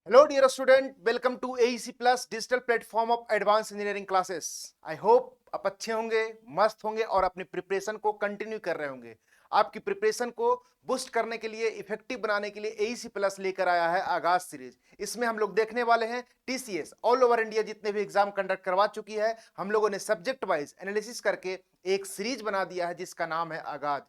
Hello dear student, welcome to AEC Plus digital platform of advanced engineering classes. I hope आप अच्छे होंगे, मस्त होंगे और अपनी प्रिपरेशन को कंटिन्यू कर रहे होंगे। आपकी प्रिपरेशन को बूस्ट करने के लिए, इफेक्टिव बनाने के लिए AEC Plus लेकर आया है आगाज सीरीज। इसमें हम लोग देखने वाले हैं TCS ऑल ओवर इंडिया जितने भी एग्जाम कंडक्ट करवा चुकी है, हम लोगों ने सब्जेक्ट वाइज एनालिसिस करके एक सीरीज बना दिया है जिसका नाम है आगाज।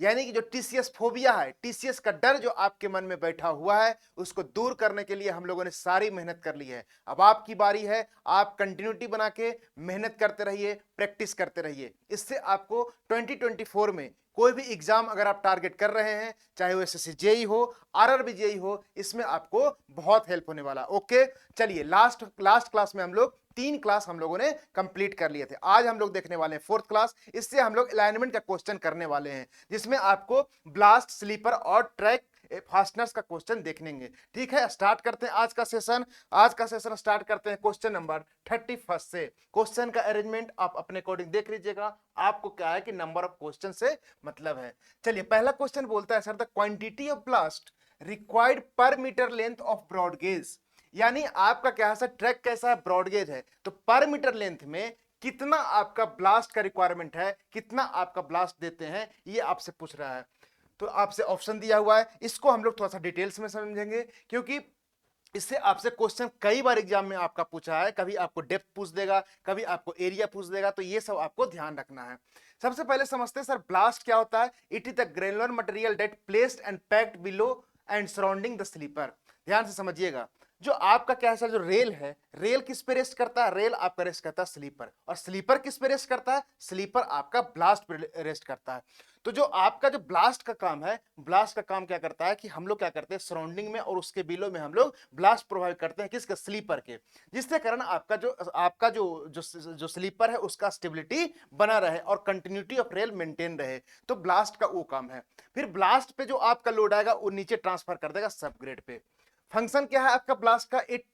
यानी कि जो टीसीएस फोबिया है, टीसीएस का डर जो आपके मन में बैठा हुआ है, उसको दूर करने के लिए हम लोगों ने सारी मेहनत कर ली है। अब आपकी बारी है, आप कंटिन्यूटी बना के मेहनत करते रहिए, प्रैक्टिस करते रहिए। इससे आपको 2024 में कोई भी एग्जाम अगर आप टारगेट कर रहे हैं, चाहे वो एसएससी जेई हो, आरआरबी जेई हो, इसमें आपको बहुत हेल्प होने वाला। ओके, चलिए लास्ट क्लास में हम लोग 3 क्लास हम लोगों ने कंप्लीट कर लिए थे। आज हम लोग देखने वाले हैं 4th क्लास। इससे हम लोग अलाइनमेंट का क्वेश्चन करने वाले हैं, जिसमें आपको ब्लास्ट, स्लीपर और ट्रैक फास्टनर्स का क्वेश्चन देखेंगे। ठीक है, स्टार्ट करते हैं आज का सेशन स्टार्ट करते हैं क्वेश्चन नंबर 31 से। क्वेश्चन का अरेंजमेंट आप अपने अकॉर्डिंग देख लीजिएगा, आपको क्या है कि नंबर ऑफ क्वेश्चन से मतलब है। चलिए, पहला क्वेश्चन बोलता है sir the quantity of blast required per metre length of broad gauge. यानी आपका क्या है सर, ट्रैक कैसा है, ब्रॉड गेज है, तो पर मीटर लेंथ में कितना आपका ब्लास्ट का रिक्वायरमेंट है, कितना आपका ब्लास्ट देते हैं, ये आपसे पूछ रहा है। तो आपसे ऑप्शन दिया हुआ है, इसको हम लोग थोड़ा सा डिटेल्स में समझेंगे, क्योंकि इससे आपसे क्वेश्चन कई बार एग्जाम में आपका पूछा है। कभी आपको डेप्थ पूछ देगा, कभी आपको एरिया पूछ देगा, तो ये सब आपको ध्यान रखना है। सबसे पहले समझते हैं सर ब्लास्ट क्या होता है। It is the granular material that placed and packed below and surrounding the sleeper. ध्यान से समझिएगा, जो आपका क्या है सर, जो रेल है, रेल किस पे रेस्ट करता है, रेल आपका रेस्ट करता है स्लीपर। और स्लीपर किस पे रेस्ट करता है, स्लीपर आपका ब्लास्ट पे रेस्ट करता है। तो जो आपका जो ब्लास्ट का काम है, ब्लास्ट का काम क्या करता है कि हम लोग क्या करते हैं, सराउंडिंग में और उसके बिलो में हम लोग ब्लास्ट प्रोवाइड करते हैं, किसके, स्लीपर के, जिससे कारण आपका जो स्लीपर है उसका स्टेबिलिटी बना रहे और कंटिन्यूटी ऑफ रेल मेंटेन रहे। तो ब्लास्ट का वो काम है। फिर ब्लास्ट पे जो आपका लोड आएगा वो नीचे ट्रांसफर कर देगा सब ग्रेड पे। फंक्शन क्या है आपका ब्लास्ट का, it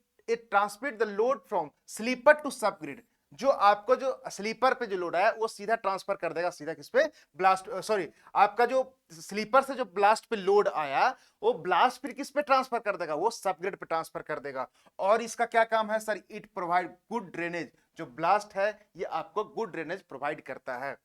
transmit the load from sleeper to subgrade. जो आपको जो स्लीपर पे जो लोड आया वो सीधा ट्रांसफर कर देगा, सीधा किस पे, ब्लास्ट, सॉरी, आपका जो स्लीपर से जो ब्लास्ट पे लोड आया वो ब्लास्ट फिर किस पे ट्रांसफर कर देगा, वो सब ग्रिड पे ट्रांसफर कर देगा। और इसका क्या काम है sir, it provide good drainage. जो ब्लास्ट है ये आपको गुड ड्रेनेज प्रोवाइड करता है।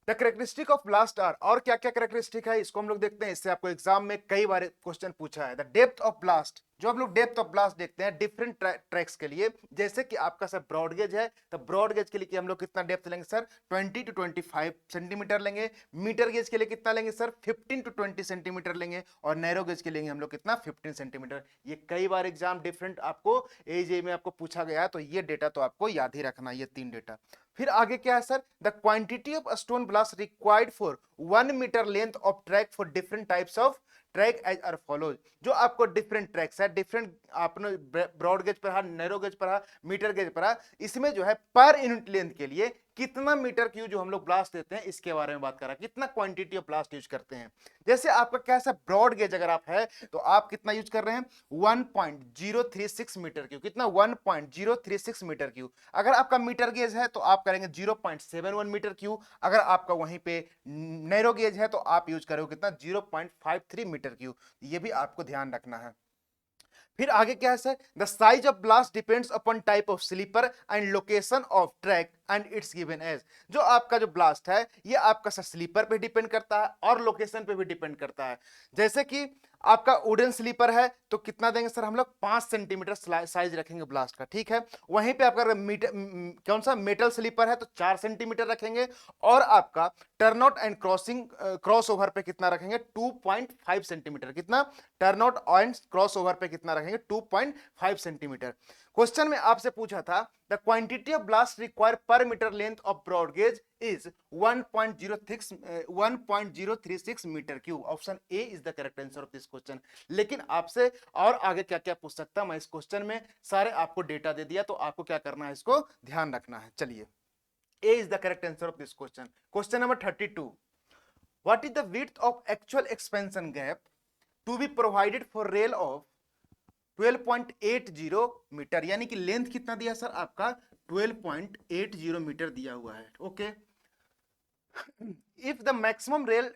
The characteristic of ballast are, और क्या क्या कैरेक्टरिस्टिक है इसको हम लोग देखते हैं। इससे आपको एग्जाम में कई बार क्वेश्चन पूछा है। द डेप्थ ऑफ ब्लास्ट, जो हम लोग डेप्थ ऑफ ब्लास्ट देखते हैं डिफरेंट ट्रैक्स के लिए, जैसे कि आपका सर ब्रॉड गेज है, तो ब्रॉड गेज के लिए हम लोग कितना डेप्थ लेंगे सर, 20 to 25 सेंटीमीटर लेंगे। मीटर गेज के लिए कितना लेंगे सर, 15 to 20 सेंटीमीटर लेंगे। और नैरो गेज के लिए हम लोग कितना, 15 सेंटीमीटर। ये कई बार एग्जाम डिफरेंट आपको एजे में आपको पूछा गया है, तो ये डेटा तो आपको याद ही रखना, ये 3 डेटा। फिर आगे क्या है sir, the quantity of stone ballast required for 1 metre length of track for different types of track as are follows. जो आपको डिफरेंट ट्रैक्स है, डिफरेंट आपने ब्रॉड गेज पर, नैरो गेज पर, मीटर गेज पर, इसमें जो है पर यूनिट लेंथ के लिए कितना मीटर क्यू जो हम लोग ब्लास्ट देते हैं, इसके बारे में बात कर रहा है, कितना क्वांटिटी ऑफ ब्लास्ट यूज करते हैं। जैसे आपका क्या है ब्रॉड गेज अगर आप है तो आप कितना यूज कर रहे हैं, 1.036 मीटर क्यू। कितना, 1.036 मीटर क्यू। अगर आपका मीटर गेज है तो आप करेंगे 0.71 मीटर क्यू। अगर आपका वहीं पे नैरो गेज है तो आप यूज करोगे कितना, 0.53 मीटर क्यू। ये भी आपको ध्यान रखना है। फिर आगे क्या है sir, the size of ballast depends upon type of sleeper and location of track and it's given as. जो आपका जो ब्लास्ट है ये आपका स्लीपर पे डिपेंड करता है और लोकेशन पे भी डिपेंड करता है। जैसे कि आपका वुडन स्लीपर है तो कितना देंगे सर, हम लोग 5 सेंटीमीटर साइज रखेंगे ब्लास्ट का, ठीक है। वहीं पे आपका मीटर कौन सा मेटल स्लीपर है तो 4 सेंटीमीटर रखेंगे। और आपका टर्नआउट एंड क्रॉस ओवर पे कितना रखेंगे, 2.5 सेंटीमीटर। कितना, टर्नआउट एंड क्रॉस ओवर पे कितना रखेंगे, 2.5 सेंटीमीटर। क्वेश्चन में आपसे पूछा था the quantity of blast required per metre length of broad gauge is 1.036 metre cube. Option A is the correct answer of this question. लेकिन आपसे और आगे क्या क्या पूछ सकता, मैं इस क्वेश्चन में सारे आपको डेटा दे दिया, तो आपको क्या करना है, इसको ध्यान रखना है। चलिए, A is the correct answer of this question. Question number 32, what is the width of actual expansion gap to be provided for rail of 12.80 metre. यानी कि लेंथ कितना दिया सर आपका, 12.80 मीटर दिया हुआ है। Okay, if the maximum rail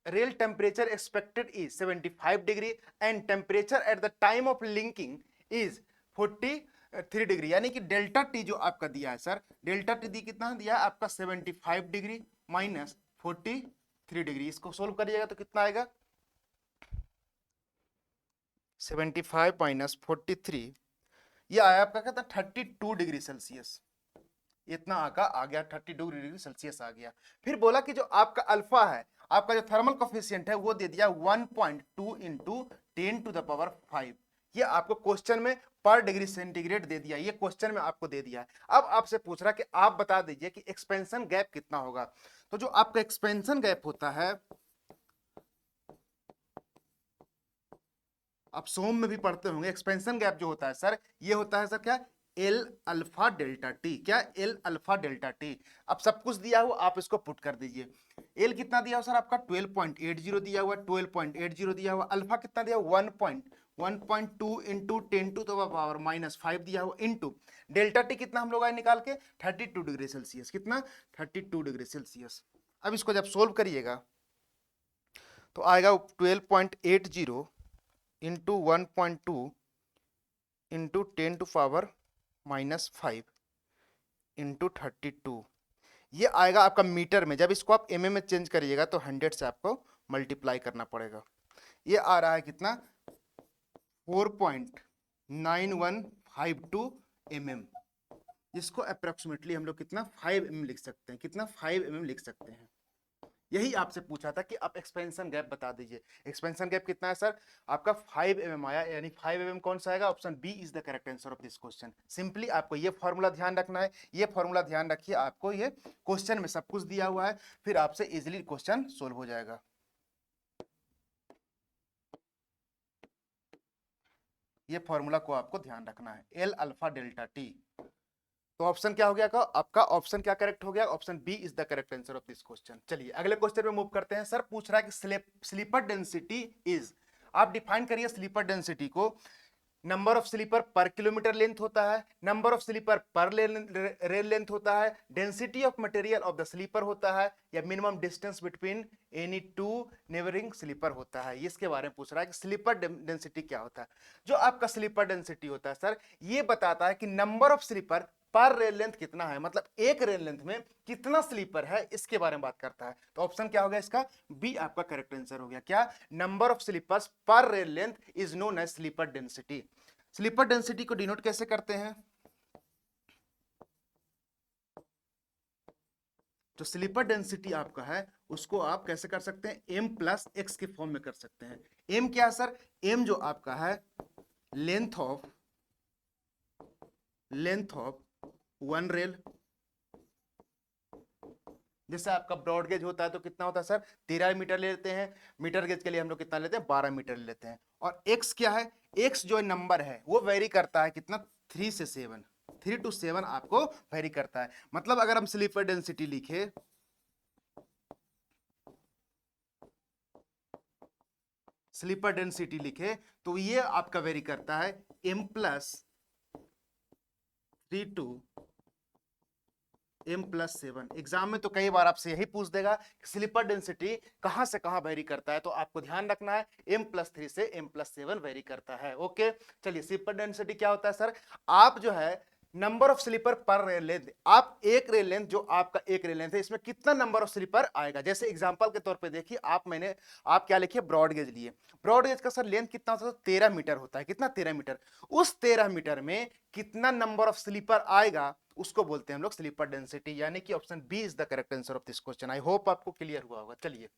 real temperature expected is 75 degree and temperature at the time of linking is 43 degree, यानी कि डेल्टा टी जो आपका दिया है सर, डेल्टा टी कितना दिया है आपका 75 डिग्री माइनस 43 डिग्री। इसको सोल्व करिएगा तो कितना आएगा 75 माइनस 43, ये आया आपका कहता 32 डिग्री सेल्सियस। इतना आ गया 32 डिग्री सेल्सियस आ गया। फिर बोला कि जो आपका अल्फा है, आपका जो थर्मल कोफिशिएंट है वो दे दिया 1.2 इंटू 10⁵। ये आपको क्वेश्चन में पर डिग्री सेंटीग्रेड दे दिया, ये क्वेश्चन में आपको दे दिया है। अब आपसे पूछ रहा कि आप बता दीजिए कि एक्सपेंशन गैप कितना होगा। तो जो आपका एक्सपेंशन गैप होता है, आप सोम में भी पढ़ते होंगे, एक्सपेंशन गैप जो होता है सर, ये होता है सर क्या, एल अल्फा डेल्टा टी। क्या, एल अल्फा डेल्टा टी। अब सब कुछ दिया हुआ, आप इसको पुट कर दीजिए। एल कितना दिया हुआ सर आपका 12.80 दिया हुआ, 12.80 दिया हुआ। अल्फा कितना दिया हुआ 1.2 इंटू 10⁻⁻5 दिया हुआ, इंटू डेल्टा टी कितना हम लोग आए निकाल के 32 डिग्री सेल्सियस। कितना 32 डिग्री सेल्सियस। अब इसको जब सोल्व करिएगा तो आएगा 12.80 इंटू 1.2 इंटू 10⁻⁻5 इंटू 32, ये आएगा आपका मीटर में। जब इसको आप एमएम में चेंज करिएगा तो 100 से आपको मल्टीप्लाई करना पड़ेगा। ये आ रहा है कितना 4.9152 mm, जिसको अप्रोक्सीमेटली हम लोग कितना 5 mm लिख सकते हैं। कितना 5 mm लिख सकते हैं। यही आपसे पूछा था कि आप एक्सपेंशन गैप बता दीजिए। एक्सपेंशन गैप कितना है सर आपका 5 mm आया, यानी 5 mm कौन सा आएगा, option B is the correct answer of this question. Simply आपको ये फॉर्मूला ध्यान रखना है, ये फॉर्मूला ध्यान रखिए, आपको ये क्वेश्चन में सब कुछ दिया हुआ है, फिर आपसे इजिली क्वेश्चन सोल्व हो जाएगा। ये फॉर्मूला को आपको ध्यान रखना है, एल अल्फा डेल्टा टी। तो ऑप्शन क्या हो गया आपका, ऑप्शन क्या करेक्ट हो गया, option B is the correct answer of this question. चलिए अगले क्वेश्चन पे मूव करते हैं। सर पूछ रहा है कि स्लीपर डेंसिटी इज, आप डिफाइन करिए स्लीपर डेंसिटी को। Number of sleeper per kilometre length होता है, number of sleeper per rail length होता है, density of material of the sleeper होता है, या minimum distance between any two neighbouring sleeper होता है। इसके बारे में पूछ रहा है कि स्लीपर डेंसिटी क्या होता है। जो आपका स्लीपर डेंसिटी होता है सर, ये बताता है कि number of sleeper per rail length कितना है, मतलब एक रेल लेंथ में कितना स्लीपर है, इसके बारे में बात करता है। तो ऑप्शन क्या हो गया इसका, बी आपका करेक्ट आंसर हो गया। क्या, number of sleepers per rail length is known as sleeper density. स्लीपर डेंसिटी को डिनोट कैसे करते हैं, जो स्लीपर डेंसिटी आपका है उसको आप कैसे कर सकते हैं, m प्लस एक्स के फॉर्म में कर सकते हैं। m क्या है सर, m जो आपका है लेंथ ऑफ वन रेल। जैसे आपका ब्रॉड गेज होता है तो कितना होता है सर 13 मीटर लेते हैं, मीटर गेज के लिए हम लोग कितना लेते हैं 12 मीटर लेते हैं। और x क्या है, x जो नंबर है वो वेरी करता है कितना 3 से 7, 3 to 7 आपको वेरी करता है। मतलब अगर हम स्लीपर डेंसिटी लिखे, स्लीपर डेंसिटी लिखे तो ये आपका वेरी करता है m plus 3 to m+7। Exam में तो कई बार आपसे यही पूछ देगा कि स्लीपर डेंसिटी कहां से कहां वेरी करता है, तो आपको ध्यान रखना है m+3 से m+7 वेरी करता है। ओके चलिए, स्लीपर डेंसिटी क्या होता है सर, आप जो है number of sleeper per rail length, आप एक रेल लेंथ, जो आपका एक रेल लेंथ है इसमें कितना नंबर ऑफ स्लीपर आएगा। जैसे एग्जांपल के तौर पे देखिए, आप क्या लिखिए ब्रॉड गेज लिए, ब्रॉड गेज का सर लेंथ कितना होता है, 13 मीटर होता है। कितना 13 मीटर, उस 13 मीटर में कितना नंबर ऑफ स्लीपर आएगा उसको बोलते हैं हम लोग स्लीपर डेंसिटी। यानी कि option B is the correct answer of this question. I hope आपको क्लियर हुआ होगा। चलिए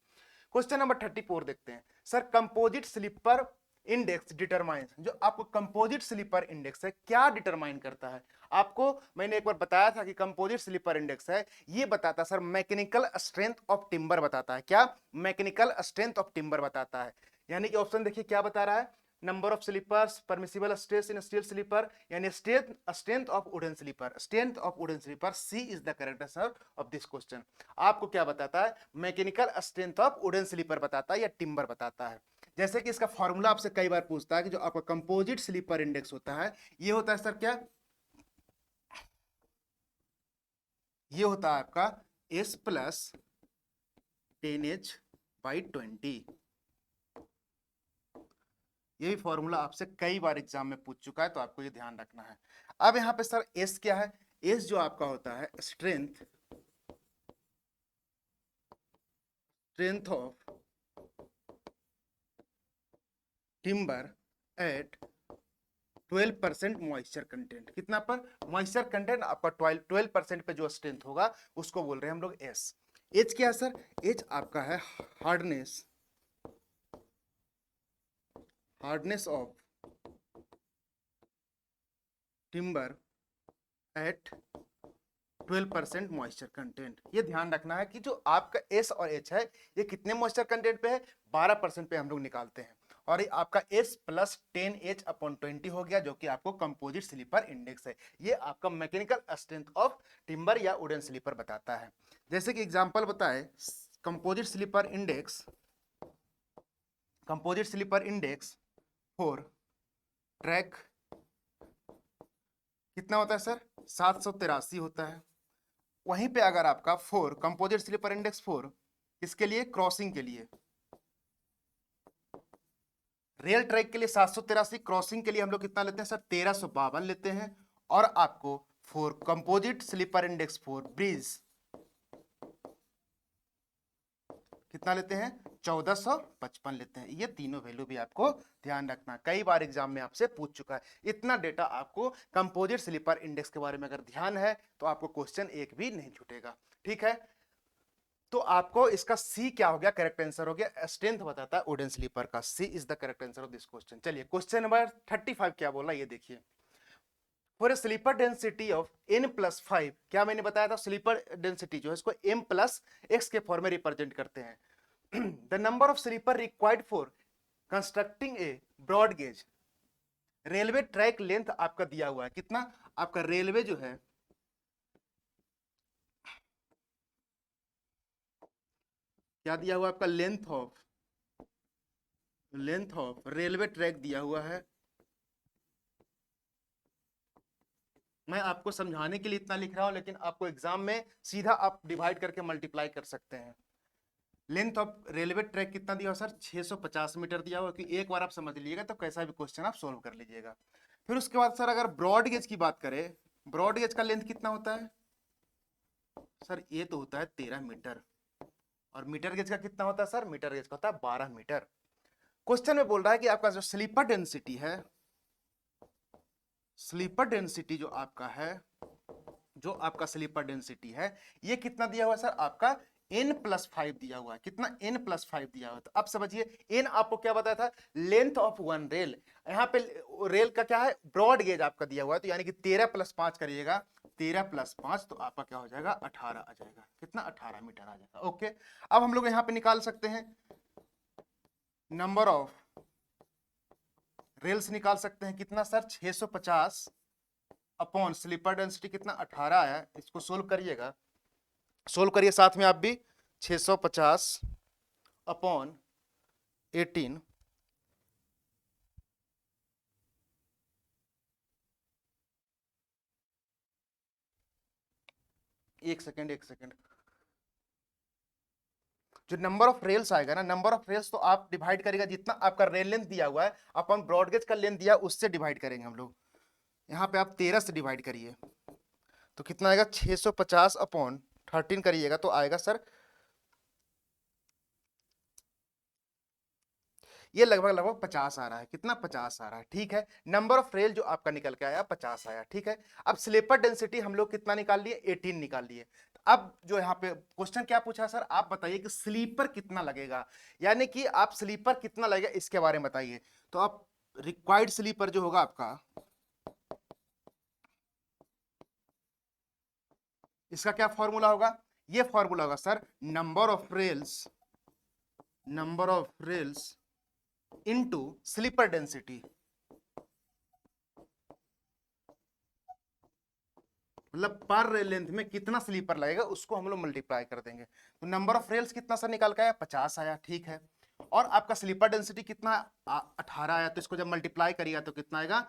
क्वेश्चन नंबर 34 देखते हैं। Sir composite sleeper index determine, जो आपको कंपोजिट स्लीपर इंडेक्स है क्या डिटरमाइन करता है। आपको मैंने एक बार बताया था कि कंपोजिट स्लीपर इंडेक्स है, ये बताता है sir mechanical strength of timber बताता है। क्या, मैकेनिकल स्ट्रेंथ ऑफ टिम्बर बताता है। यानी कि ऑप्शन देखिए क्या बता रहा है, number of sleepers, permissible stress in steel sleeper, यानी strength of wooden sleeper, strength of wooden sleeper. C is the correct answer of this question. आपको क्या बताता है, mechanical strength of wooden sleeper बताता है या टिम्बर बताता है। जैसे कि इसका फॉर्मूला आपसे कई बार पूछता है कि जो आपका कंपोजिट स्लीपर इंडेक्स होता है ये होता है सर क्या, ये होता है आपका S + 10H बाई 20। ये भी फॉर्मूला आपसे कई बार एग्जाम में पूछ चुका है, तो आपको ये ध्यान रखना है। अब यहाँ पे सर एस क्या है? एस जो आपका होता है strength of timber at 12% moisture content. कितना पर? मॉइस्चर कंटेंट आपका 12% पे जो स्ट्रेंथ होगा उसको बोल रहे हैं हम लोग एस। एच क्या है सर? एच आपका है hardness of timber at 12% moisture content. ये ध्यान रखना है कि जो आपका एस और एच है ये कितने मॉइस्चर कंटेंट पे है? 12% पे हम लोग निकालते हैं। और ये आपका एस प्लस 10H/20 हो गया, जो कि आपको कंपोजिट स्लीपर इंडेक्स है। ये आपका मैकेनिकल स्ट्रेंथ ऑफ टिम्बर या वुडन स्लीपर बताता है। जैसे कि एग्जांपल बताए, composite sleeper index for track कितना होता है सर? 783 होता है। वहीं पे अगर आपका कंपोजिट स्लीपर इंडेक्स 4 इसके लिए क्रॉसिंग के लिए, रेल ट्रैक के लिए 783, क्रॉसिंग के लिए हम लोग कितना लेते हैं सर? 1352 लेते हैं। और आपको कंपोजिट स्लीपर इंडेक्स 4 ब्रिज कितना लेते हैं? 1455 लेते हैं। ये तीनों वैल्यू भी आपको ध्यान रखना, कई बार एग्जाम में आपसे पूछ चुका है। इतना डेटा आपको कंपोजिट स्लीपर इंडेक्स के बारे में अगर ध्यान है तो आपको क्वेश्चन एक भी नहीं छूटेगा। ठीक है, तो आपको इसका सी क्या हो गया? करेक्ट आंसर हो गया। स्ट्रेंथ बताता है वुडन स्लीपर का, C is the correct answer of this question. चलिए क्वेश्चन नंबर 35 क्या बोला ये देखिए। For a sleeper density of n+5, क्या मैंने बताया था? स्लीपर डेंसिटी जो है इसको m+x के फॉर्म में रिप्रेजेंट करते हैं। The number of sleeper required for constructing a broad gauge railway track length आपका दिया हुआ है। कितना? आपका रेलवे जो है क्या दिया हुआ? आपका लेंथ ऑफ रेलवे ट्रैक दिया हुआ है। मैं आपको समझाने के लिए इतना लिख रहा हूं, लेकिन आपको एग्जाम में सीधा आप डिवाइड करके मल्टीप्लाई कर सकते हैं। लेंथ ऑफ रेलवे ट्रैक कितना दिया हुआ सर? 650 मीटर दिया हुआ। कि एक बार आप समझ लीजिएगा तो कैसा भी क्वेश्चन आप सोल्व कर लीजिएगा। फिर उसके बाद सर अगर ब्रॉड गेज की बात करें, ब्रॉड गेज का लेंथ कितना होता है सर? ये तो होता है 13 मीटर। और मीटर गेज का कितना होता है सर? मीटर गेज का होता है 12 मीटर। क्वेश्चन में बोल रहा है कि आपका जो स्लीपर डेंसिटी है, स्लीपर डेंसिटी जो आपका स्लीपर डेंसिटी है ये कितना दिया हुआ है सर? आपका n+5 दिया हुआ है। कितना? n+5 दिया हुआ है। तो अब समझिए n आपको क्या बताया था? Length of one rail. यहाँ पे रेल का क्या है? ब्रॉड गेज आपका दिया हुआ है, तो यानी कि 13+5 करिएगा, 13+5 तो आपका क्या हो जाएगा? 18 आ जाएगा। कितना? 18 मीटर आ जाएगा। ओके, अब हम लोग यहाँ पे निकाल सकते हैं नंबर ऑफ रेल्स, निकाल सकते हैं। कितना सर? 650 अपॉन स्लीपर डेंसिटी कितना? 18 आया। इसको सोल्व करिएगा, सोल्व करिए साथ में आप भी। 650 अपॉन 18, एक सेकेंड। जो नंबर ऑफ रेल्स आएगा ना, नंबर ऑफ रेल्स तो आप डिवाइड करेगा जितना आपका रेल लेंथ दिया हुआ है अपन ब्रॉडगेज का लेंथ दिया उससे डिवाइड करेंगे हम लोग। यहाँ पे आप 13 से डिवाइड करिए तो कितना आएगा? 650 अपॉन 13 करिएगा तो आएगा सर ये लगभग 50 आ रहा है। कितना? 50 आ रहा है। ठीक है, नंबर ऑफ रेल जो आपका निकल के आया 50 आया। ठीक है, अब स्लीपर डेंसिटी हम लोग कितना निकाल लिए? 18 निकाल लिए। अब जो यहाँ पे क्वेश्चन क्या पूछा सर? आप बताइए कि स्लीपर कितना लगेगा, यानी कि आप स्लीपर कितना लगेगा इसके बारे में बताइए। तो आप रिक्वायर्ड स्लीपर जो होगा आपका, इसका क्या फॉर्मूला होगा? ये फॉर्मूला होगा sir number of rails into sleeper density. मतलब पर रेल लेंथ में कितना स्लीपर लगेगा उसको हम लोग मल्टीप्लाई कर देंगे। तो नंबर ऑफ रेल्स कितना सा निकाल के आया? 50 आया। ठीक है, और आपका स्लीपर डेंसिटी कितना? 18 आया। तो इसको जब मल्टीप्लाई करिएगा तो कितना आएगा?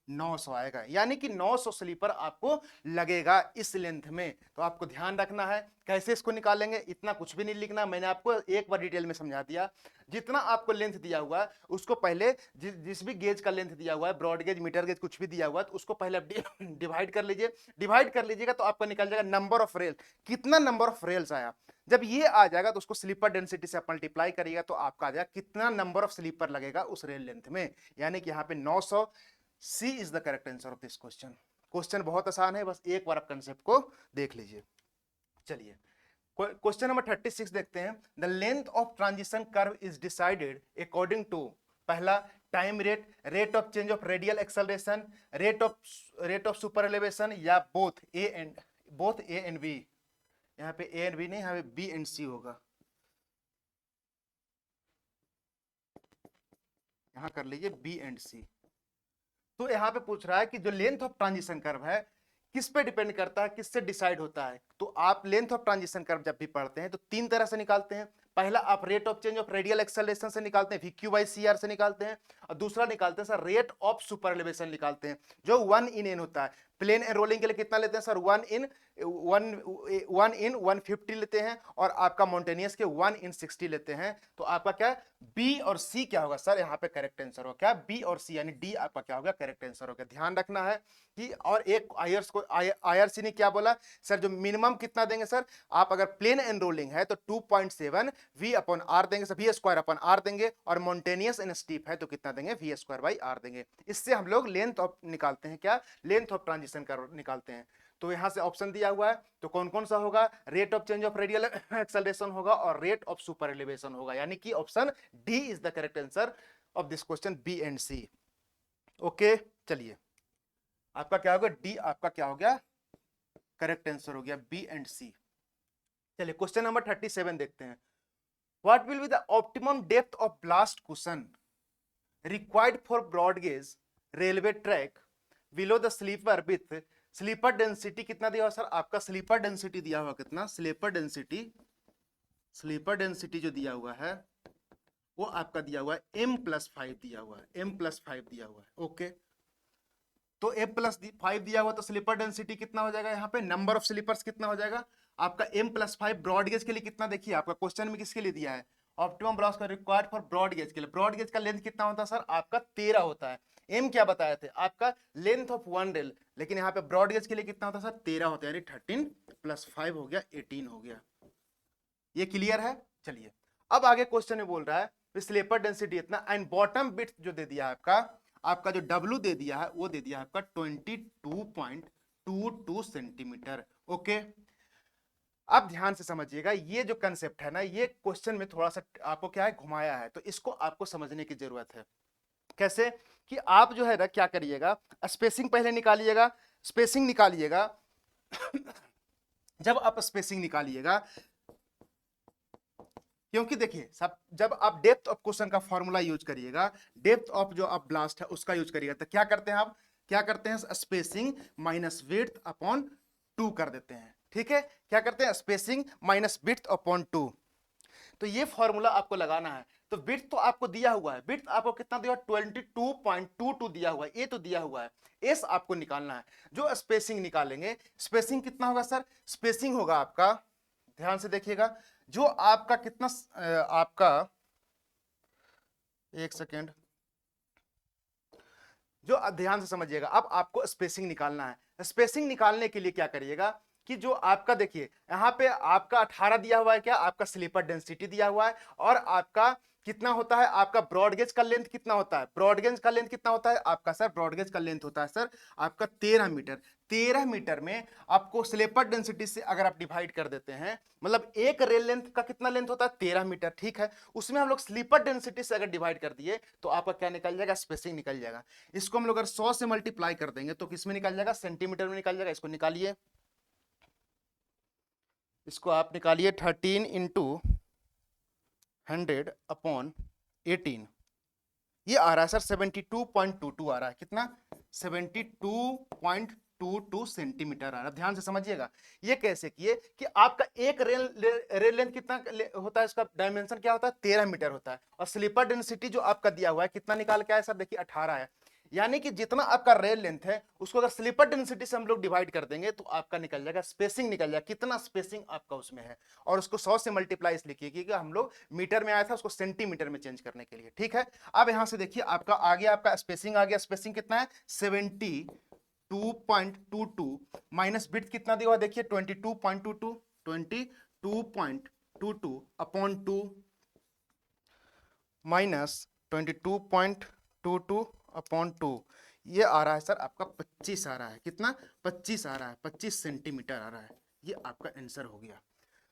900 आएगा, यानी कि 900 स्लीपर आपको लगेगा इस लेंथ में। तो आपको ध्यान रखना है कैसे इसको निकालेंगे, इतना कुछ भी नहीं लिखना, मैंने आपको एक बार डिटेल में समझा दिया। जितना आपको लेंथ दिया हुआ है उसको पहले जिस भी गेज का लेंथ दिया हुआ है, ब्रॉड गेज, मीटर गेज, कुछ भी दिया हुआ है, तो उसको पहले डिवाइड कर लीजिए। डिवाइड कर लीजिएगा तो आपका निकल जाएगा नंबर ऑफ रेल, कितना नंबर ऑफ रेल्स आया। जब ये आ जाएगा तो उसको स्लीपर डेंसिटी से आप मल्टीप्लाई करिएगा तो आपका आ जाएगा कितना नंबर ऑफ स्लीपर लगेगा उस रेल लेंथ में, यानी कि यहाँ पे 900। C is the correct answer of this question. Question बहुत आसान है, बस एक बार आप कंसेप्ट को देख लीजिए। चलिए क्वेश्चन नंबर 36 देखते हैं। The length of transition curve is decided according to, पहला time rate, rate of change of radial acceleration, rate of super elevation, या बोथ ए एंड बी। यहाँ पे ए एंड बी नहीं, यहाँ पे बी एंड सी होगा। यहाँ कर लीजिए बी एंड सी। तो यहाँ पे पूछ रहा है कि जो लेंथ ऑफ ट्रांजिशन कर्व है किस पे डिपेंड करता है, किससे डिसाइड होता है। तो आप लेंथ ऑफ ट्रांजिशन कर्व जब भी पढ़ते हैं तो तीन तरह से निकालते हैं। पहला आप rate of change of radial acceleration से निकालते हैं, VQ बाई CR से निकालते हैं, और दूसरा निकालते हैं sir rate of super elevation निकालते हैं, जो 1/n होता है। प्लेन एंड रोलिंग के लिए कितना लेते हैं सर, 1/150 लेते हैं, और आपका मॉन्टेनियस के 1/60 लेते हैं। तो आपका क्या बी और सी क्या होगा सर, यहाँ पे करेक्ट आंसर होगा क्या बी और सी, यानी डी आपका क्या होगा करेक्ट आंसर होगा। ध्यान रखना है कि, और एक IRC ने क्या बोला सर, जो मिनिमम कितना देंगे सर, आप अगर प्लेन एंड रोलिंग है तो 2.7 V/R देंगे, V स्क्वायर अपन R देंगे, और मॉन्टेनियस एंड स्टीप है तो कितना देंगे, V स्क्वायर बाई R देंगे। इससे हम लोग लेंथ ऑफ निकालते हैं, क्या लेंथ ऑफ ट्रांजिशन कर्व निकालते हैं। तो यहां से ऑप्शन दिया हुआ है, तो कौन कौन सा होगा, rate of change of radial acceleration होगा और रेट ऑफ सुपर एलिवेशन होगा, यानी कि option D is the correct answer of this question, B and C. Okay चलिए आपका क्या होगा, डी आपका क्या हो गया करेक्ट आंसर हो गया, बी एंड सी। चलिए क्वेश्चन नंबर 37 देखते हैं। What will be the optimum depth of ballast cushion required for broad gauge railway track below the sleeper with sleeper density कितना दिया हुआ सर, आपका स्लीपर डेंसिटी दिया हुआ कितना, स्लीपर डेंसिटी जो दिया हुआ है वो आपका दिया हुआ है M+5 दिया हुआ है, M+5 दिया हुआ है। ओके तो M+5 दिया हुआ तो स्लीपर डेंसिटी कितना हो जाएगा, यहाँ पे नंबर ऑफ स्लीपर्स कितना हो जाएगा आपका M+5। ब्रॉड गेज के लिए कितना, देखिए आपका क्वेश्चन में किसके लिए दिया है, ऑप्टिमम ब्लास्ट का रिक्वायर्ड फॉर ब्रॉड गेज के लिए। ब्रॉड गेज का लेंथ कितना होता है सर, आपका 13 होता है। एम क्या बताए थे आपका लेंथ ऑफ वन रेल, लेकिन यहाँ पे ब्रॉड गेज के लिए कितना होता है सर, 13 होता है, यानी 13+5 हो गया 18 हो गया। ये क्लियर है। चलिए अब आगे क्वेश्चन में बोल रहा है स्लीपर डेंसिटी इतना, एंड बॉटम बिट जो दे दिया है आपका जो W दे दिया है वो दे दिया है आपका 22.22 सेंटीमीटर। ओके अब ध्यान से समझिएगा, ये जो कंसेप्ट है ना, ये क्वेश्चन में थोड़ा सा आपको क्या है घुमाया है, तो इसको आपको समझने की जरूरत है। कैसे कि आप जो है ना क्या करिएगा, स्पेसिंग पहले निकालिएगा, स्पेसिंग निकालिएगा जब आप स्पेसिंग निकालिएगा, क्योंकि देखिए सब जब आप डेप्थ ऑफ क्वेश्चन का फॉर्मूला यूज करिएगा, डेप्थ ऑफ जो आप ब्लास्ट है उसका यूज करिएगा, तो क्या करते हैं आप, क्या करते हैं स्पेसिंग माइनस विड्थ अपॉन 2 कर देते हैं। ठीक है, क्या करते हैं स्पेसिंग माइनस विड्थ अपॉन 2। तो ये फॉर्मूला आपको लगाना है। तो विड्थ तो आपको दिया हुआ है, विड्थ आपको कितना दिया, 22.22 दिया हुआ है, ये तो दिया हुआ है। एस आपको निकालना है। जो स्पेसिंग निकालेंगे, स्पेसिंग कितना होगा सर, स्पेसिंग होगा आपका, ध्यान से देखिएगा, जो आपका कितना आपका, एक सेकेंड, जो ध्यान से समझिएगा, अब आपको स्पेसिंग निकालना है। स्पेसिंग निकालने के लिए क्या करिएगा कि जो आपका देखिए यहाँ पे आपका 18 दिया हुआ है, क्या आपका स्लीपर डेंसिटी दिया हुआ है, और आपका कितना होता है, आपका ब्रॉड गेज का लेंथ कितना होता है, ब्रॉड गेज का लेंथ कितना होता है आपका सर, ब्रॉड गेज का लेंथ होता है सर आपका 13 मीटर। 13 मीटर में आपको स्लीपर डेंसिटी से अगर आप डिवाइड कर देते हैं, मतलब एक रेल लेंथ का कितना लेंथ होता है 13 मीटर, ठीक है, उसमें हम लोग स्लीपर डेंसिटी से अगर डिवाइड कर दिए तो आपका क्या निकल जाएगा, स्पेसिंग निकल जाएगा। इसको हम लोग अगर 100 से मल्टीप्लाई कर देंगे तो किसमें निकल जाएगा, सेंटीमीटर में निकल जाएगा। इसको निकालिए, इसको आप निकालिए 13 × 100/18, ये आ रहा है सर 72.22 आ रहा है, कितना 72.22 सेंटीमीटर आ रहा है। ध्यान से समझिएगा, ये कैसे किए कि आपका एक रेल लेंथ कितना होता है, इसका डायमेंशन क्या होता है 13 मीटर होता है, और स्लीपर डेंसिटी जो आपका दिया हुआ है कितना निकाल के आया सर, देखिए 18 है, यानी कि जितना आपका रेल लेंथ है उसको अगर स्लीपर डेंसिटी से हम लोग डिवाइड कर देंगे तो आपका निकल जाएगा स्पेसिंग, निकल जाएगा कितना स्पेसिंग आपका उसमें है। और उसको 100 से मल्टीप्लाई इसलिए किए क्योंकि हम लोग मीटर में आया था, उसको सेंटीमीटर में चेंज करने के लिए। ठीक है, अब यहां से देखिए आपका आगे आपका स्पेसिंग आ गया। स्पेसिंग कितना है 72.22 माइनस विड्थ कितना दिया हुआ देखिए 22.22, 22.22 अपॉन 2 माइनस 22.22 अपॉन 2, ये आ रहा है सर आपका 25 आ रहा है। कितना 25 आ रहा है, 25 सेंटीमीटर आ रहा है। ये आपका आंसर हो गया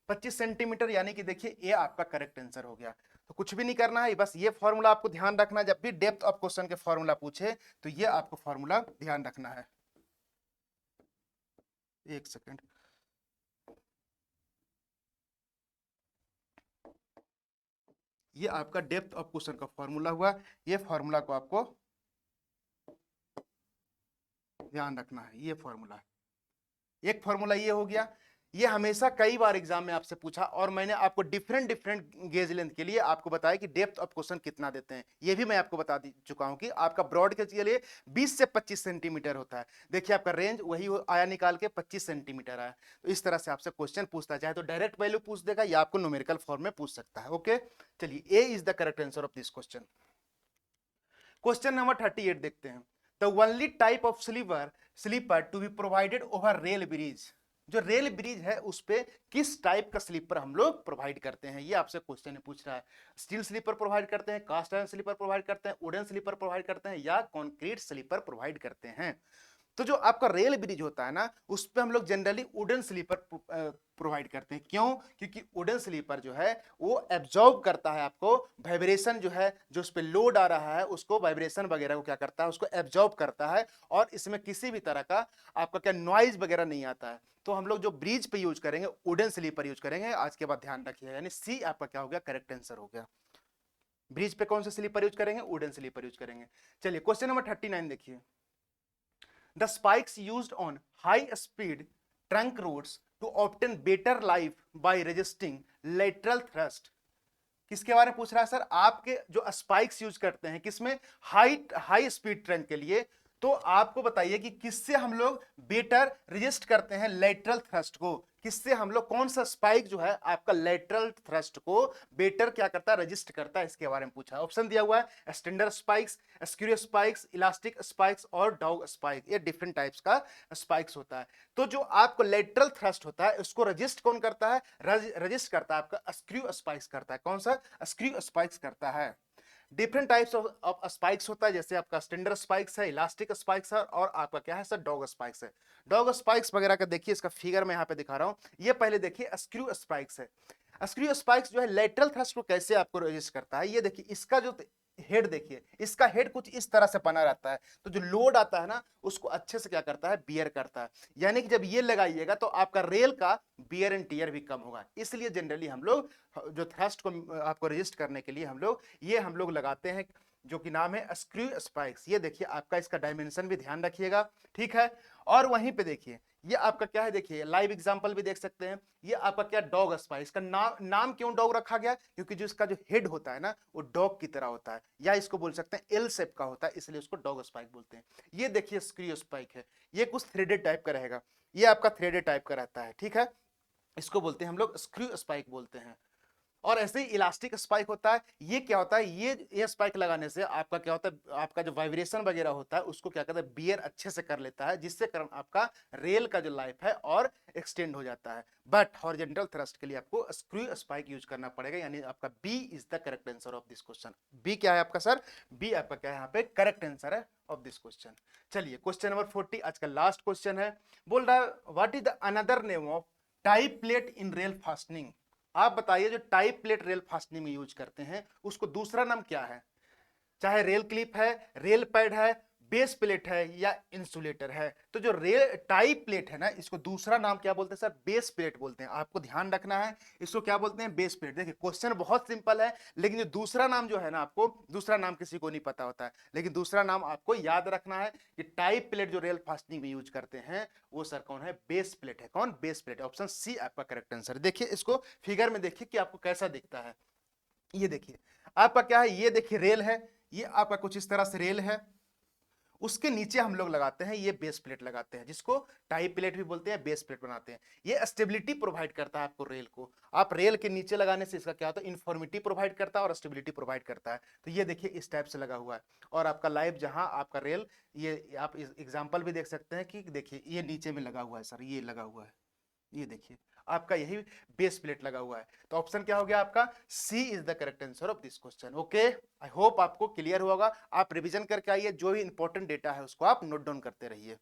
25 सेंटीमीटर, यानी कि देखिए ये आपका करेक्ट आंसर हो गया। तो कुछ भी नहीं करना है, बस ये फॉर्मूला आपको ध्यान रखना है। जब भी डेप्थ ऑफ क्वेश्चन के फॉर्मूला पूछे तो ये आपको फॉर्मूला ध्यान रखना है। एक सेकेंड, ये आपका डेप्थ ऑफ क्वेश्चन का फॉर्मूला हुआ। ये फॉर्मूला को आपको ध्यान रखना है। ये फॉर्मूला, एक फॉर्मूला ये हो गया। ये हमेशा कई बार एग्जाम में आपसे पूछा और मैंने आपको डिफरेंट डिफरेंट गेज लेंथ के लिए आपको बताया कि डेप्थ ऑफ क्वेश्चन कितना देते हैं। ये भी मैं आपको बता चुका हूं कि आपका ब्रॉड के लिए 20 से 25 सेंटीमीटर होता है। देखिए आपका रेंज वही आया निकाल के 25 सेंटीमीटर आया। तो इस तरह से आपसे क्वेश्चन पूछता है, चाहे तो डायरेक्ट वैल्यू पूछ देगा या आपको न्यूमेरिकल फॉर्म में पूछ सकता है। ओके, चलिए A is the correct answer of this question. Question number 38 देखते हैं। The only type of sleeper to be provided over rail bridge, जो रेल ब्रिज है उस पे किस टाइप का स्लीपर हम लोग प्रोवाइड करते हैं, ये आपसे क्वेश्चन पूछ रहा है। स्टील स्लीपर प्रोवाइड करते हैं, कास्ट आयरन स्लीपर प्रोवाइड करते हैं, वुडन स्लीपर प्रोवाइड करते हैं या कंक्रीट स्लीपर प्रोवाइड करते हैं। तो जो आपका रेल ब्रिज होता है ना उस पे हम लोग जनरली वुडन स्लीपर प्रोवाइड करते हैं। क्यों? क्योंकि वुडन स्लीपर जो है वो एब्जॉर्ब करता है आपको वाइब्रेशन, जो है जो उस पे लोड आ रहा है उसको वाइब्रेशन वगैरह को क्या करता है, उसको एब्जॉर्ब करता है। और इसमें किसी भी तरह का आपका क्या नॉइज वगैरह नहीं आता है। तो हम लोग जो ब्रिज पे यूज करेंगे वुडन स्लीपर यूज करेंगे। आज के बाद ध्यान रखिएगा, यानी सी आपका क्या हो गया, करेक्ट आंसर हो गया। ब्रिज पे कौन सा स्लीपर यूज करेंगे, वुडन स्लीपर यूज करेंगे। चलिए क्वेश्चन नंबर 39 देखिए। The spikes used on high-speed trunk roads to obtain better life by resisting lateral thrust. किसके बारे में पूछ रहा है सर? आपके जो स्पाइक्स यूज करते हैं किसमें, हाई स्पीड ट्रेन के लिए। तो आपको बताइए कि किससे हम लोग बेटर रेजिस्ट करते हैं लेटरल थ्रस्ट को, किससे हम लोग, कौन सा स्पाइक जो है आपका लेटरल थ्रस्ट को बेटर क्या करता है, रेजिस्ट करता है, इसके बारे में पूछा है। ऑप्शन दिया हुआ है standard spikes, screw spikes, elastic spikes और डॉग स्पाइक। ये डिफरेंट टाइप्स का स्पाइक्स होता है। तो जो आपको लेटरल थ्रस्ट होता है उसको रजिस्ट कौन करता है, रजिस्ट करता है आपका स्क्रू स्पाइक्स करता है। कौन सा, स्क्रू स्पाइक्स करता है। डिफरेंट टाइप्स ऑफ स्पाइक्स होता है, जैसे आपका स्टैंडर्ड स्पाइक्स है, इलास्टिक स्पाइक्स है और आपका क्या है सर, डॉग स्पाइक्स है। डॉग स्पाइक्स वगैरह का देखिए, इसका फिगर मैं यहाँ पे दिखा रहा हूँ। ये पहले देखिए स्क्रू स्पाइक्स है। स्क्रू स्पाइक्स जो है लेटरल थ्रस्ट को कैसे आपको रेजिस्ट करता है, ये देखिए इसका जो हेड देखिए, इसका हेड कुछ इस तरह से बना रहता है। तो जो लोड आता है ना उसको अच्छे से क्या करता है, बियर करता है। यानी कि जब ये लगाइएगा तो आपका रेल का बियर एंड टियर भी कम होगा। इसलिए जनरली हम लोग जो थ्रस्ट को आपको रेजिस्ट करने के लिए हम लोग लगाते हैं, जो कि नाम है स्क्रू स्पाइक्स। ये देखिए आपका इसका डायमेंशन भी ध्यान रखिएगा, ठीक है। और वहीं पे देखिए ये आपका क्या है, देखिए लाइव एग्जांपल भी देख सकते हैं। ये आपका क्या, डॉग स्पाइक्स का नाम क्यों डॉग रखा गया, क्योंकि जो इसका जो हेड होता है ना वो डॉग की तरह होता है, या इसको बोल सकते हैं एल शेप का होता है, इसलिए उसको डॉग स्पाइक बोलते हैं। ये देखिए स्क्रू स्पाइक है, ये कुछ थ्रेडेड टाइप का रहेगा, ये आपका थ्रेडेड टाइप का रहता है, ठीक है। इसको बोलते हैं हम लोग स्क्रू स्पाइक बोलते हैं। और ऐसे ही इलास्टिक स्पाइक होता है। ये क्या होता है, ये स्पाइक लगाने से आपका क्या होता है, आपका जो वाइब्रेशन वगैरह होता है उसको क्या करता है, बियर अच्छे से कर लेता है, जिससे कारण आपका रेल का जो लाइफ है और एक्सटेंड हो जाता है। बट हॉरिजॉन्टल थ्रस्ट के लिए आपको स्क्रू स्पाइक यूज करना पड़ेगा, यानी आपका B is the correct answer of this question. B क्या है आपका सर, बी आपका क्या है यहाँ पे करेक्ट आंसर है ऑफ दिस क्वेश्चन। चलिए क्वेश्चन नंबर 40 आज का लास्ट क्वेश्चन है। बोल रहा है what is the another name of tie plate in rail fastening. आप बताइए जो टाई प्लेट रेल फास्टनिंग में यूज करते हैं उसको दूसरा नाम क्या है। चाहे रेल क्लिप है, रेल पैड है, बेस प्लेट है या इंसुलेटर है। तो जो रेल टाई प्लेट है ना इसको दूसरा नाम क्या बोलते हैं सर, बेस प्लेट बोलते हैं। आपको ध्यान रखना है इसको क्या बोलते हैं, बेस प्लेट। देखिए क्वेश्चन बहुत सिंपल है, लेकिन जो दूसरा नाम जो है ना, आपको दूसरा नाम किसी को नहीं पता होता है, लेकिन दूसरा नाम आपको याद रखना है कि टाई प्लेट जो रेल फास्टनिंग में यूज करते हैं वो सर कौन है, बेस प्लेट है। कौन, बेस प्लेट। ऑप्शन सी आपका करेक्ट आंसर। देखिए इसको फिगर में देखिए कि आपको कैसा दिखता है। ये देखिए आपका क्या है, ये देखिए रेल है, ये आपका कुछ इस तरह से रेल है, उसके नीचे हम लोग लगाते हैं ये बेस प्लेट लगाते हैं, जिसको टाई प्लेट भी बोलते हैं, बेस प्लेट बनाते हैं। ये स्टेबिलिटी प्रोवाइड करता है आपको रेल को। आप रेल के नीचे लगाने से इसका क्या होता है, इन्फॉर्मिटी प्रोवाइड करता है और स्टेबिलिटी प्रोवाइड करता है। तो ये देखिए इस टाइप से लगा हुआ है, और आपका लाइव जहां आपका रेल, ये आप एग्जाम्पल भी देख सकते हैं कि देखिए ये नीचे में लगा हुआ है सर, ये लगा हुआ है, ये देखिए आपका यही बेस प्लेट लगा हुआ है। तो ऑप्शन क्या हो गया आपका, C is the correct answer of this question. Okay, I hope आपको क्लियर होगा। आप रिवीजन करके आइए, जो भी इंपॉर्टेंट डेटा है उसको आप नोट डाउन करते रहिए।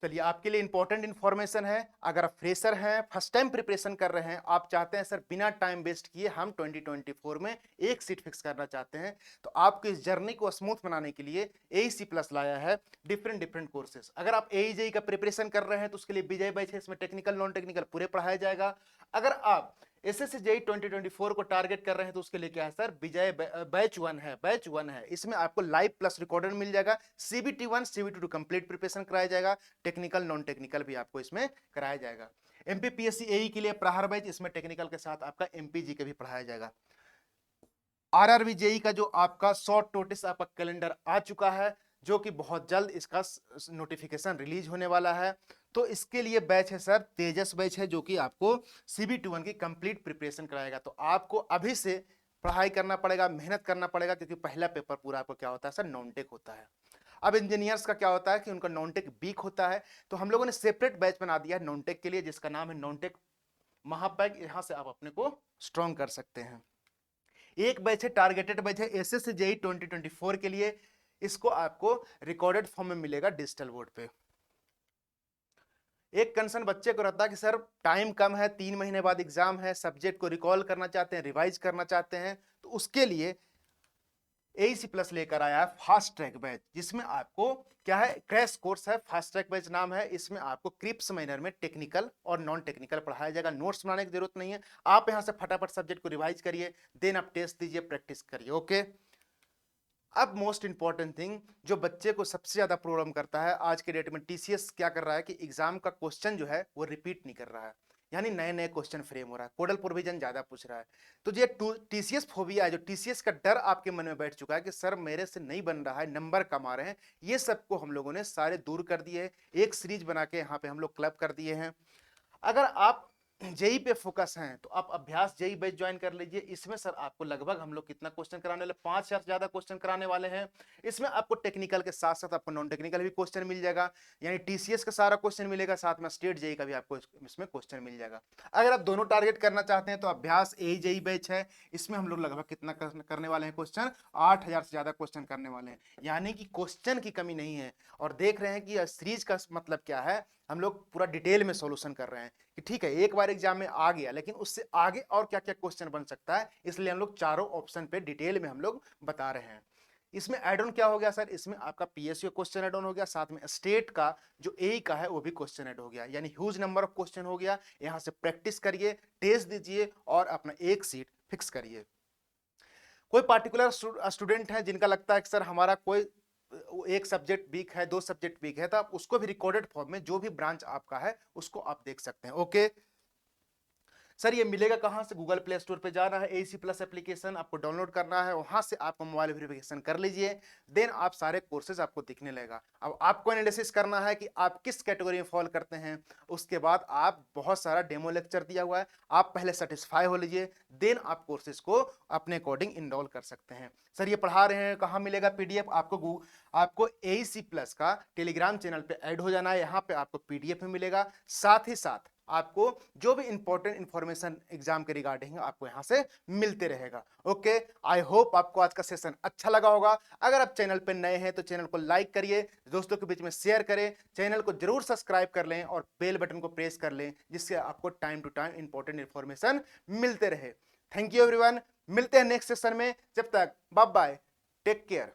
चलिए, आपके लिए इंपॉर्टेंट इंफॉर्मेशन है, अगर आप फ्रेशर हैं, फर्स्ट टाइम प्रिपरेशन कर रहे हैं, आप चाहते हैं सर बिना टाइम वेस्ट किए हम 2024 में एक सीट फिक्स करना चाहते हैं, तो आपको इस जर्नी को स्मूथ बनाने के लिए AEC प्लस लाया है डिफरेंट कोर्सेज। अगर आप AEJE का प्रिपरेशन कर रहे हैं तो उसके लिए विजय बैच है, इसमें टेक्निकल नॉन टेक्निकल पूरे पढ़ाया जाएगा। अगर आप SSC JEE 2024 को टारगेट कर रहे हैं तो उसके लिए क्या है सर, विजय बैच 1 है, बैच 1 है। इसमें आपको लाइव प्लस रिकॉर्डेड मिल जाएगा, CBT 1 CBT 2 कंप्लीट प्रिपरेशन कराया जाएगा, टेक्निकल नॉन टेक्निकल भी आपको इसमें कराया जाएगा। MPPSC AE के लिए प्रहार बैच, इसमें टेक्निकल के साथ आपका MPG का भी पढ़ाया जाएगा। RRB JEE का जो आपका शॉर्ट नोटिस आपका कैलेंडर आ चुका है, जो कि बहुत जल्द इसका नोटिफिकेशन रिलीज होने वाला है। तो इसके लिए बैच है सर तेजस बैच है, जो कि आपको CBT 1 की कंप्लीट प्रिपरेशन कराएगा। तो आपको अभी से पढ़ाई करना पड़ेगा, मेहनत करना पड़ेगा, क्योंकि पहला पेपर पूरा आपको क्या होता है सर, नॉन टेक होता है। अब इंजीनियर्स का क्या होता है कि उनका नॉन टेक वीक होता है, तो हम लोगों ने सेपरेट बैच बना दिया है नॉन टेक के लिए, जिसका नाम है नॉन टेक महापैक। यहां से आप अपने को स्ट्रॉन्ग कर सकते हैं। एक बैच है टारगेटेड बैच है SSC JEE 2024 के लिए, इसको आपको रिकॉर्डेड फॉर्म में मिलेगा डिजिटल बोर्ड पे। एक कंसर्न बच्चे को रहता है कि सर टाइम कम है, 3 महीने बाद एग्जाम है, सब्जेक्ट को रिकॉल करना चाहते हैं, रिवाइज करना चाहते हैं, तो उसके लिए AEC प्लस लेकर आया है फास्ट ट्रैक बैच, जिसमें आपको क्या है, क्रैश कोर्स है, फास्ट ट्रैक बैच नाम है। इसमें आपको क्रिप्स मैनर में टेक्निकल और नॉन टेक्निकल पढ़ाया जाएगा। नोट्स बनाने की जरूरत नहीं है, आप यहां से फटाफट सब्जेक्ट को रिवाइज करिए, देन आप टेस्ट दीजिए, प्रैक्टिस करिए। ओके, अब मोस्ट इंपॉर्टेंट थिंग जो बच्चे को सबसे ज्यादा प्रॉब्लम करता है आज के डेट में, TCS क्या कर रहा है कि एग्जाम का क्वेश्चन जो है वो रिपीट नहीं कर रहा है, यानी नए नए क्वेश्चन फ्रेम हो रहा है, कोडल प्रोविजन ज्यादा पूछ रहा है। तो ये TCS फोबिया है, जो TCS का डर आपके मन में बैठ चुका है कि सर मेरे से नहीं बन रहा है, नंबर कम आ रहे हैं, ये सबको हम लोगों ने सारे दूर कर दिए। एक सीरीज बना के यहाँ पे हम लोग क्लब कर दिए हैं। अगर आप JEE पे फोकस हैं तो आप अभ्यास JEE बैच ज्वाइन कर लीजिए। इसमें सर आपको लगभग हम लोग कितना क्वेश्चन कराने वाले, 5000 से ज्यादा क्वेश्चन कराने वाले हैं। इसमें आपको टेक्निकल के साथ साथ आपको नॉन टेक्निकल भी क्वेश्चन मिल जाएगा, यानी TCS का सारा क्वेश्चन मिलेगा, साथ में स्टेट JEE का भी आपको इसमें क्वेश्चन मिल जाएगा। अगर आप दोनों टारगेट करना चाहते हैं तो अभ्यास JEE बैच है, इसमें हम लोग लगभग कितना करने वाले हैं क्वेश्चन, 8000 से ज्यादा क्वेश्चन करने वाले हैं, यानी कि क्वेश्चन की कमी नहीं है। और देख रहे हैं कि सीरीज का मतलब क्या है, हम लोग पूरा डिटेल में सॉल्यूशन कर रहे हैं कि ठीक है एक बार एग्जाम में आ गया, लेकिन उससे आगे और क्या क्या क्वेश्चन बन सकता है, इसलिए हम लोग चारों ऑप्शन पे डिटेल में हम लोग बता रहे हैं। इसमें एड ऑन क्या हो गया सर, इसमें आपका PSU क्वेश्चन एड ऑन हो गया, साथ में स्टेट का जो AE का है वो भी क्वेश्चन एड हो गया, यानी ह्यूज नंबर ऑफ क्वेश्चन हो गया। यहां से प्रैक्टिस करिए, टेस्ट दीजिए और अपना एक सीट फिक्स करिए। कोई पार्टिकुलर स्टूडेंट है जिनका लगता है कि सर हमारा कोई एक सब्जेक्ट वीक है, 2 सब्जेक्ट वीक है, तो आप उसको भी रिकॉर्डेड फॉर्म में जो भी ब्रांच आपका है उसको आप देख सकते हैं। ओके सर, ये मिलेगा कहां से, गूगल प्ले स्टोर पे जाना है, AEC प्लस एप्लीकेशन आपको डाउनलोड करना है, वहां से आपको मोबाइल वेरिफिकेशन कर लीजिए, देन आप सारे कोर्सेज आपको दिखने लगेगा। अब आपको एनालिसिस करना है कि आप किस कैटेगरी में फॉल करते हैं, उसके बाद आप बहुत सारा डेमो लेक्चर दिया हुआ है, आप पहले सेटिस्फाई हो लीजिए, देन आप कोर्सेज को अपने अकॉर्डिंग इनरोल कर सकते हैं। सर ये पढ़ा रहे हैं, कहाँ मिलेगा PDF, आपको AEC प्लस का टेलीग्राम चैनल पे ऐड हो जाना है, यहाँ पे आपको PDF में मिलेगा, साथ ही साथ आपको जो भी इंपॉर्टेंट इंफॉर्मेशन एग्जाम के रिगार्डिंग आपको यहां से मिलते रहेगा। ओके, आई होप आपको आज का सेशन अच्छा लगा होगा। अगर आप चैनल पे नए हैं तो चैनल को लाइक करिए, दोस्तों के बीच में शेयर करें, चैनल को जरूर सब्सक्राइब कर लें और बेल बटन को प्रेस कर लें, जिससे आपको time to time important information मिलते रहे। थैंक यू एवरीवन, मिलते हैं नेक्स्ट सेशन में, जब तक बाय बाय, टेक केयर।